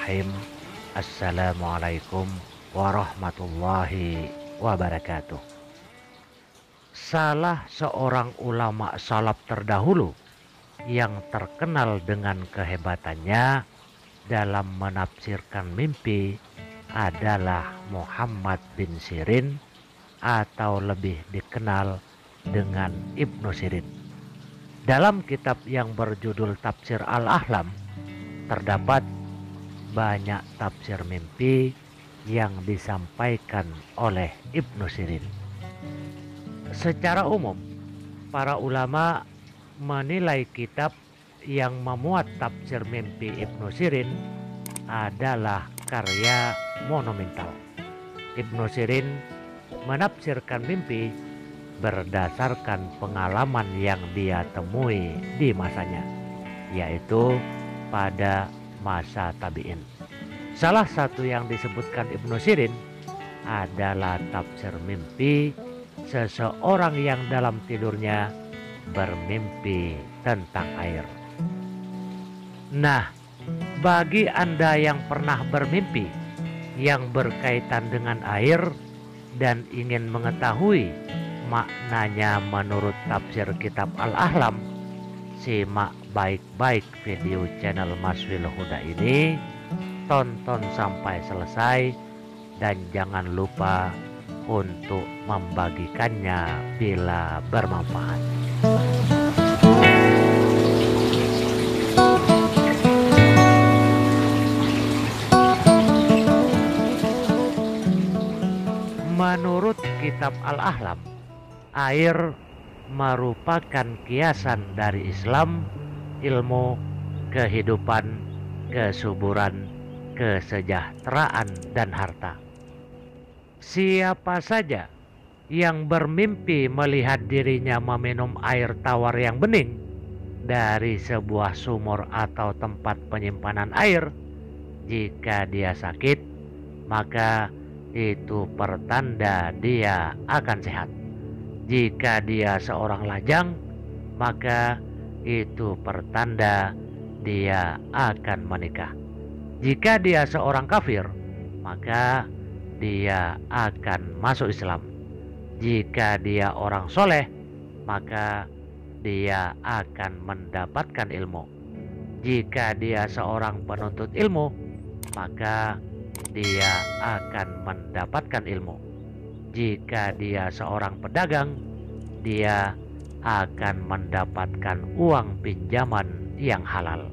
Bismillahirrahmanirrahim. Assalamualaikum warahmatullahi wabarakatuh. Salah seorang ulama salaf terdahulu yang terkenal dengan kehebatannya dalam menafsirkan mimpi adalah Muhammad bin Sirin atau lebih dikenal dengan Ibnu Sirin. Dalam kitab yang berjudul Tafsir Al-Ahlam terdapat banyak tafsir mimpi yang disampaikan oleh Ibnu Sirin. Secara umum, para ulama menilai kitab yang memuat tafsir mimpi Ibnu Sirin adalah karya monumental. Ibnu Sirin menafsirkan mimpi berdasarkan pengalaman yang dia temui di masanya, yaitu pada masa tabi'in. Salah satu yang disebutkan Ibnu Sirin adalah tafsir mimpi seseorang yang dalam tidurnya bermimpi tentang air. Nah, bagi Anda yang pernah bermimpi yang berkaitan dengan air dan ingin mengetahui maknanya menurut tafsir kitab Al-Ahlam, simak baik-baik video channel Maswil Huda ini, tonton sampai selesai dan jangan lupa untuk membagikannya bila bermanfaat. Menurut kitab Al-Ahlam, air merupakan kiasan dari Islam, ilmu, kehidupan, kesuburan, kesejahteraan, dan harta. Siapa saja yang bermimpi melihat dirinya meminum air tawar yang bening dari sebuah sumur atau tempat penyimpanan air, jika dia sakit, maka itu pertanda dia akan sehat. Jika dia seorang lajang, maka itu pertanda dia akan menikah. Jika dia seorang kafir, maka dia akan masuk Islam. Jika dia orang soleh, maka dia akan mendapatkan ilmu. Jika dia seorang penuntut ilmu, maka dia akan mendapatkan ilmu. Jika dia seorang pedagang, dia akan mendapatkan uang pinjaman yang halal.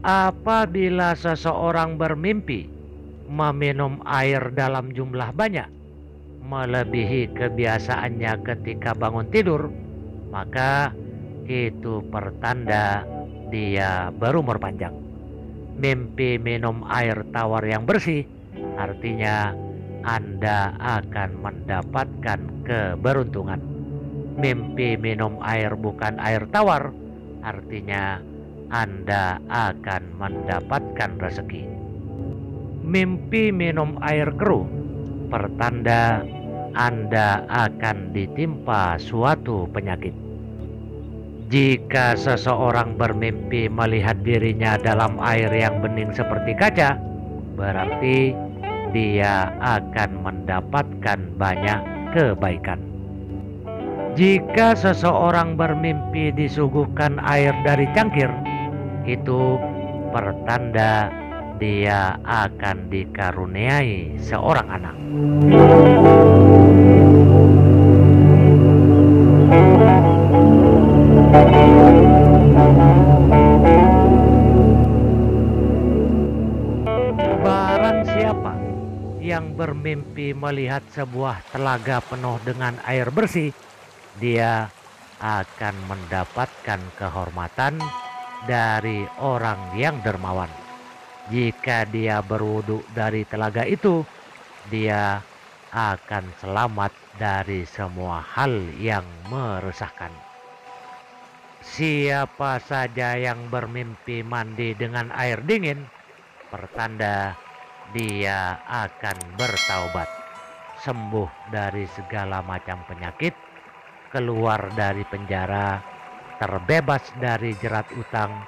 Apabila seseorang bermimpi meminum air dalam jumlah banyak, melebihi kebiasaannya ketika bangun tidur, maka itu pertanda dia berumur panjang. Mimpi minum air tawar yang bersih artinya Anda akan mendapatkan keberuntungan. Mimpi minum air bukan air tawar artinya Anda akan mendapatkan rezeki. Mimpi minum air keruh pertanda Anda akan ditimpa suatu penyakit. Jika seseorang bermimpi melihat dirinya dalam air yang bening seperti kaca, berarti dia akan mendapatkan banyak kebaikan. Jika seseorang bermimpi disuguhkan air dari cangkir, itu pertanda dia akan dikaruniai seorang anak. Barang siapa yang bermimpi melihat sebuah telaga penuh dengan air bersih, dia akan mendapatkan kehormatan dari orang yang dermawan. Jika dia berwudu dari telaga itu, dia akan selamat dari semua hal yang meresahkan. Siapa saja yang bermimpi mandi dengan air dingin, pertanda dia akan bertaubat, sembuh dari segala macam penyakit, keluar dari penjara, terbebas dari jerat utang,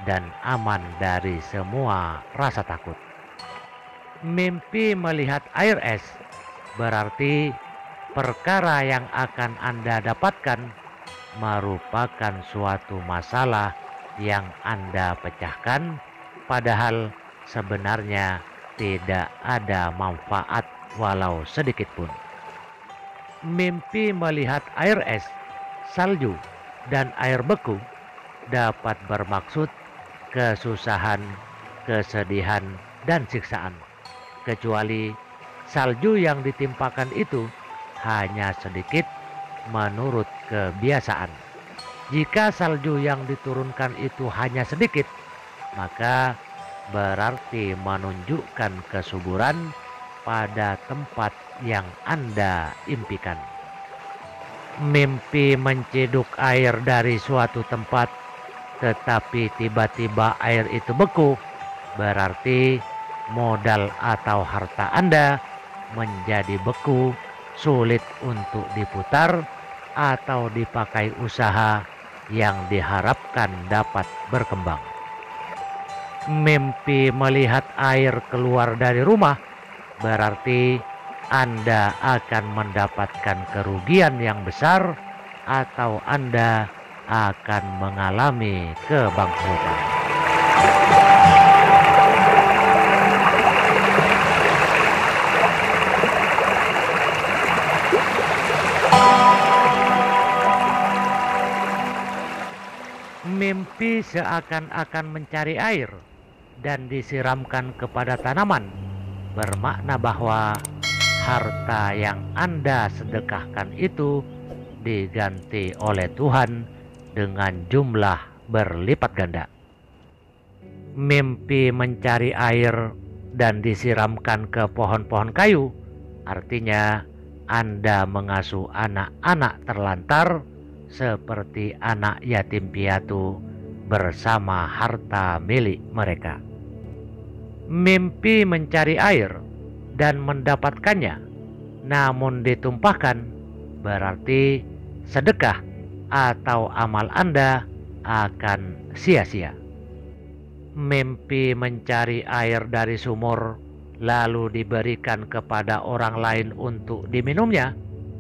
dan aman dari semua rasa takut. Mimpi melihat air es berarti perkara yang akan Anda dapatkan merupakan suatu masalah yang Anda pecahkan, padahal sebenarnya tidak ada manfaat walau sedikit pun. Mimpi melihat air es, salju, dan air beku dapat bermaksud kesusahan, kesedihan, dan siksaan, kecuali salju yang ditimpakan itu hanya sedikit menurut kebiasaan. Jika salju yang diturunkan itu hanya sedikit, maka berarti menunjukkan kesuburan pada tempat yang Anda impikan. Mimpi menciduk air dari suatu tempat, tetapi tiba-tiba air itu beku, berarti modal atau harta Anda menjadi beku, sulit untuk diputar atau dipakai usaha yang diharapkan dapat berkembang. Mimpi melihat air keluar dari rumah berarti Anda akan mendapatkan kerugian yang besar atau Anda akan mengalami kebangkrutan. Mimpi seakan-akan mencari air dan disiramkan kepada tanaman bermakna bahwa harta yang Anda sedekahkan itu diganti oleh Tuhan dengan jumlah berlipat ganda. Mimpi mencari air dan disiramkan ke pohon-pohon kayu artinya Anda mengasuh anak-anak terlantar seperti anak yatim piatu bersama harta milik mereka. Mimpi mencari air dan mendapatkannya namun ditumpahkan berarti sedekah atau amal Anda akan sia-sia. Mimpi mencari air dari sumur lalu diberikan kepada orang lain untuk diminumnya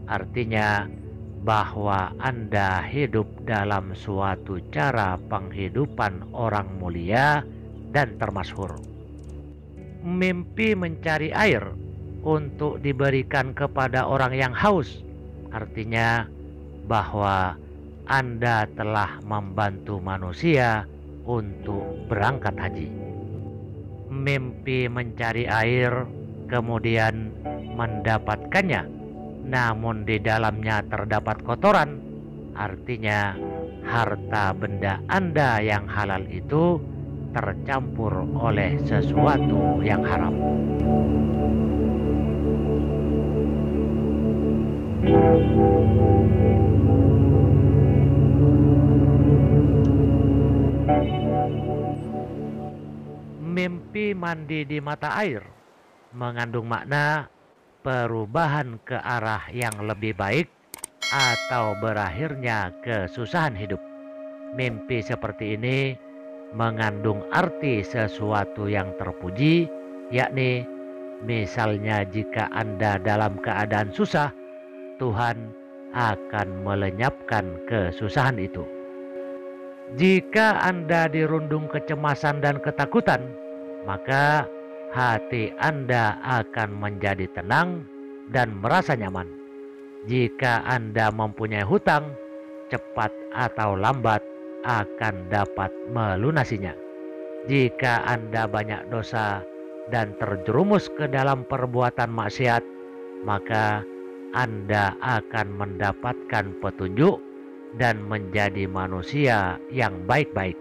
artinya bahwa Anda hidup dalam suatu cara penghidupan orang mulia dan termasyhur. Mimpi mencari air untuk diberikan kepada orang yang haus artinya bahwa Anda telah membantu manusia untuk berangkat haji. Mimpi mencari air kemudian mendapatkannya namun di dalamnya terdapat kotoran artinya harta benda Anda yang halal itu tercampur oleh sesuatu yang haram. Mimpi mandi di mata air mengandung makna perubahan ke arah yang lebih baik atau berakhirnya kesusahan hidup. Mimpi seperti ini mengandung arti sesuatu yang terpuji, yakni misalnya jika Anda dalam keadaan susah, Tuhan akan melenyapkan kesusahan itu. Jika Anda dirundung kecemasan dan ketakutan, maka hati Anda akan menjadi tenang dan merasa nyaman. Jika Anda mempunyai hutang, cepat atau lambat akan dapat melunasinya. Jika Anda banyak dosa dan terjerumus ke dalam perbuatan maksiat, maka Anda akan mendapatkan petunjuk dan menjadi manusia yang baik-baik.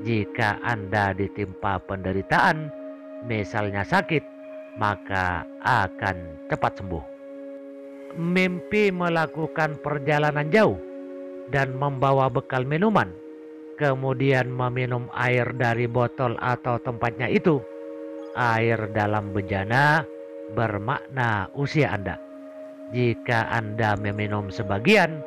Jika Anda ditimpa penderitaan, misalnya sakit, maka akan cepat sembuh. Mimpi melakukan perjalanan jauh dan membawa bekal minuman, kemudian meminum air dari botol atau tempatnya itu. Air dalam bejana bermakna usia Anda. Jika Anda meminum sebagian,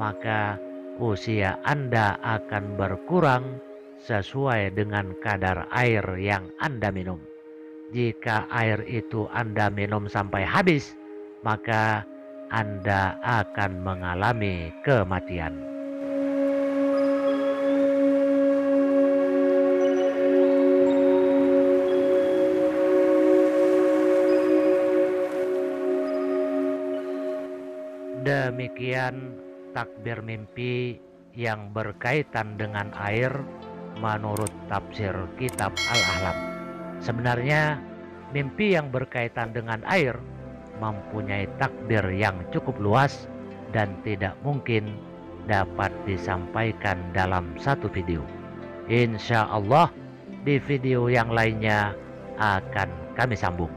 maka usia Anda akan berkurang sesuai dengan kadar air yang Anda minum. Jika air itu Anda minum sampai habis, maka Anda akan mengalami kematian. Demikian takbir mimpi yang berkaitan dengan air menurut tafsir kitab Al-Ahlam. Sebenarnya mimpi yang berkaitan dengan air mempunyai takbir yang cukup luas dan tidak mungkin dapat disampaikan dalam satu video. Insya Allah di video yang lainnya akan kami sambung.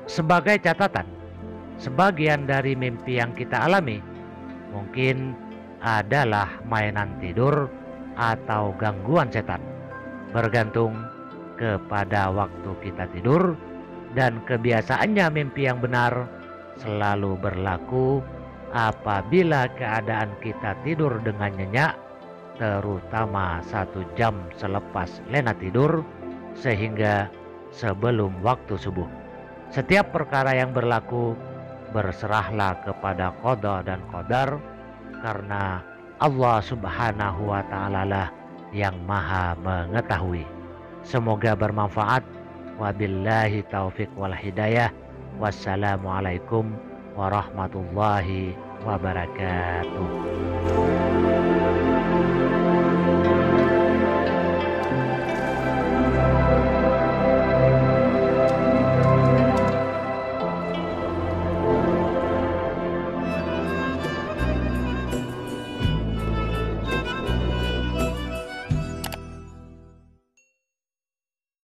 Sebagai catatan, sebagian dari mimpi yang kita alami mungkin adalah mainan tidur atau gangguan setan, bergantung kepada waktu kita tidur, dan kebiasaannya mimpi yang benar selalu berlaku apabila keadaan kita tidur dengan nyenyak, terutama 1 jam selepas lena tidur sehingga sebelum waktu subuh. Setiap perkara yang berlaku berserahlah kepada qada dan qadar, karena Allah Subhanahu wa Ta'ala lah yang Maha mengetahui. Semoga bermanfaat. Wabillahi taufiq wal hidayah. Wassalamualaikum warahmatullahi wabarakatuh.